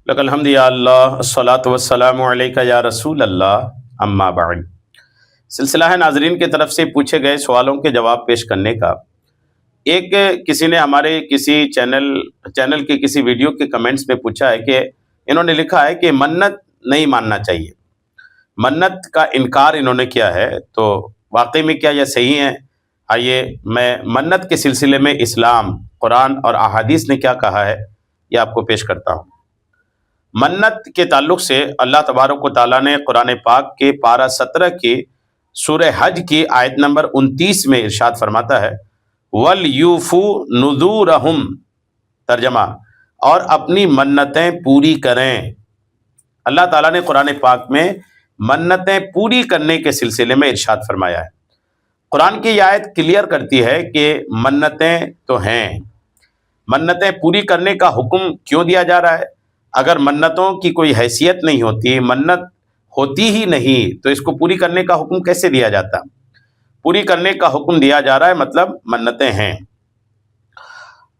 لک الحمد یا اللہ الصلاۃ والسلام علیک یا رسول اللہ اما بعد۔ سلسلہ ہے ناظرین کی طرف سے پوچھے گئے سوالوں کے جواب پیش کرنے کا۔ ایک کسی نے ہمارے کسی چینل کے کسی ویڈیو کے کمنٹس میں پوچھا ہے کہ انہوں نے لکھا ہے کہ منت نہیں ماننا چاہیے، منت کا انکار انہوں نے کیا ہے، تو واقعی میں کیا یہ صحیح ہے؟ آئیے میں منت کے سلسلے میں اسلام، قرآن اور احادیث نے کیا کہا ہے یہ آپ کو پیش کرتا ہوں۔ منت کے تعلق سے اللہ تبارک و تعالیٰ نے قرآن پاک کے پارہ 17 کی سورہ حج کی آیت نمبر 29 میں ارشاد فرماتا ہے وَلْيُوفُوا نُذُورَهُمْ، ترجمہ، اور اپنی منتیں پوری کریں۔ اللہ تعالیٰ نے قرآن پاک میں منتیں پوری کرنے کے سلسلے میں ارشاد فرمایا ہے۔ قرآن کی یہ آیت کلیئر کرتی ہے کہ منتیں تو ہیں، منتیں پوری کرنے کا حکم کیوں دیا جا رہا ہے؟ اگر منتوں کی کوئی حیثیت نہیں ہوتی، منت ہوتی ہی نہیں، تو اس کو پوری کرنے کا حکم کیسے دیا جاتا؟ پوری کرنے کا حکم دیا جا رہا ہے، مطلب منتیں ہیں۔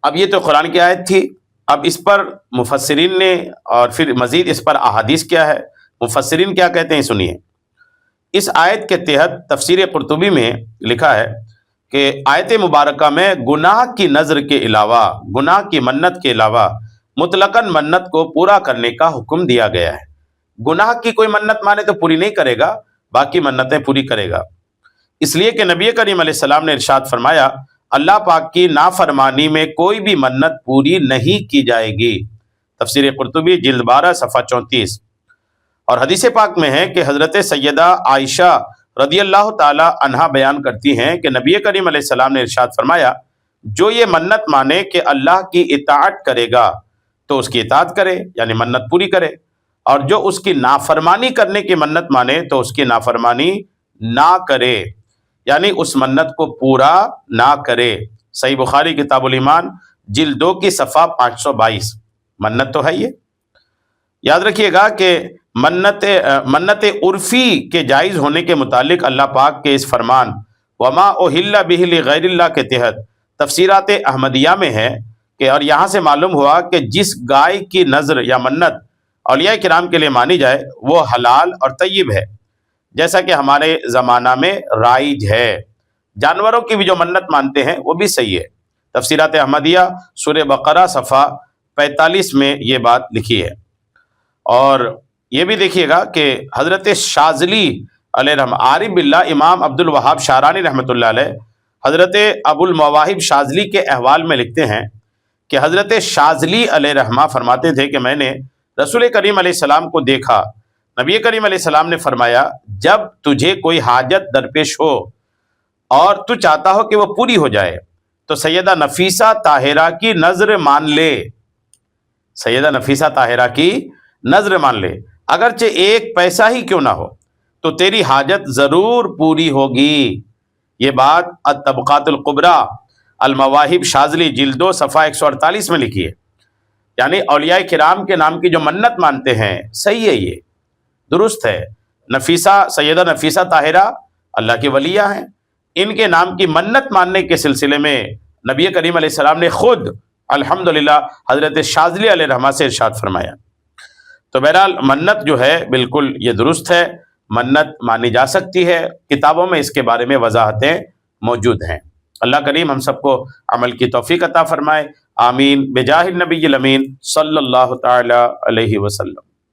اب یہ تو قرآن کی آیت تھی، اب اس پر مفسرین نے اور پھر مزید اس پر احادیث کیا ہے، مفسرین کیا کہتے ہیں سنیے۔ اس آیت کے تحت تفسیر قرطبی میں لکھا ہے کہ آیت مبارکہ میں گناہ کی نذر کے علاوہ، گناہ کی منت کے علاوہ مطلقاً منت کو پورا کرنے کا حکم دیا گیا ہے۔ گناہ کی کوئی منت مانے تو پوری نہیں کرے گا، باقی منتیں پوری کرے گا، اس لیے کہ نبی کریم علیہ السلام نے ارشاد فرمایا اللہ پاک کی نافرمانی میں کوئی بھی منت پوری نہیں کی جائے گی۔ تفسیر قرطبی جلد 12 صفحہ 34۔ اور حدیث پاک میں ہے کہ حضرت سیدہ عائشہ رضی اللہ تعالی عنہا بیان کرتی ہیں کہ نبی کریم علیہ السلام نے ارشاد فرمایا جو یہ منت مانے کہ اللہ کی اطاعت کرے گا تو اس کی اطاعت کرے، یعنی منت پوری کرے، اور جو اس کی نافرمانی کرنے کی منت مانے تو اس کی نافرمانی نہ کرے، یعنی اس منت کو پورا نہ کرے۔ صحیح بخاری کتاب الایمان جلد 2 کی صفحہ 522۔ منت تو ہے یہ، یاد رکھیے گا کہ منت عرفی کے جائز ہونے کے متعلق اللہ پاک کے اس فرمان وما اہل بہ لغیر اللہ کے تحت تفسیرات احمدیہ میں ہے کہ، اور یہاں سے معلوم ہوا کہ جس گائے کی نذر یا منت اولیاء کرام کے لیے مانی جائے وہ حلال اور طیب ہے، جیسا کہ ہمارے زمانہ میں رائج ہے۔ جانوروں کی بھی جو منت مانتے ہیں وہ بھی صحیح ہے۔ تفسیرات احمدیہ سورہ بقرہ صفحہ 45 میں یہ بات لکھی ہے۔ اور یہ بھی دیکھیے گا کہ حضرت شاذلی علیہ رحمہ، عارف باللہ امام عبد الوہاب شعرانی رحمۃ اللہ علیہ حضرت ابو المواہب شاذلی کے احوال میں لکھتے ہیں کہ حضرت شاذلی علیہ رحمہ فرماتے تھے کہ میں نے رسول کریم علیہ السلام کو دیکھا، نبی کریم علیہ السلام نے فرمایا جب تجھے کوئی حاجت درپیش ہو اور تو چاہتا ہو کہ وہ پوری ہو جائے تو سیدہ نفیسہ طاہرہ کی نذر مان لے، سیدہ نفیسہ طاہرہ کی نذر مان لے، اگرچہ ایک پیسہ ہی کیوں نہ ہو تو تیری حاجت ضرور پوری ہوگی۔ یہ بات الطبقات الکبریٰ المواہب شاذلی جلد 2 صفحہ 148 میں لکھی ہے۔ یعنی اولیاء کرام کے نام کی جو منت مانتے ہیں صحیح ہے، یہ درست ہے۔ نفیسہ، سیدہ نفیسہ طاہرہ اللہ کی ولیہ ہیں، ان کے نام کی منت ماننے کے سلسلے میں نبی کریم علیہ السلام نے خود الحمدللہ حضرت شاذلی علیہ رحمہ سے ارشاد فرمایا۔ تو بہرحال منت جو ہے بالکل یہ درست ہے، منت مانی جا سکتی ہے، کتابوں میں اس کے بارے میں وضاحتیں موجود ہیں۔ اللہ کریم ہم سب کو عمل کی توفیق عطا فرمائے، آمین، بجاہ النبی الامین صلی اللہ تعالی علیہ وسلم۔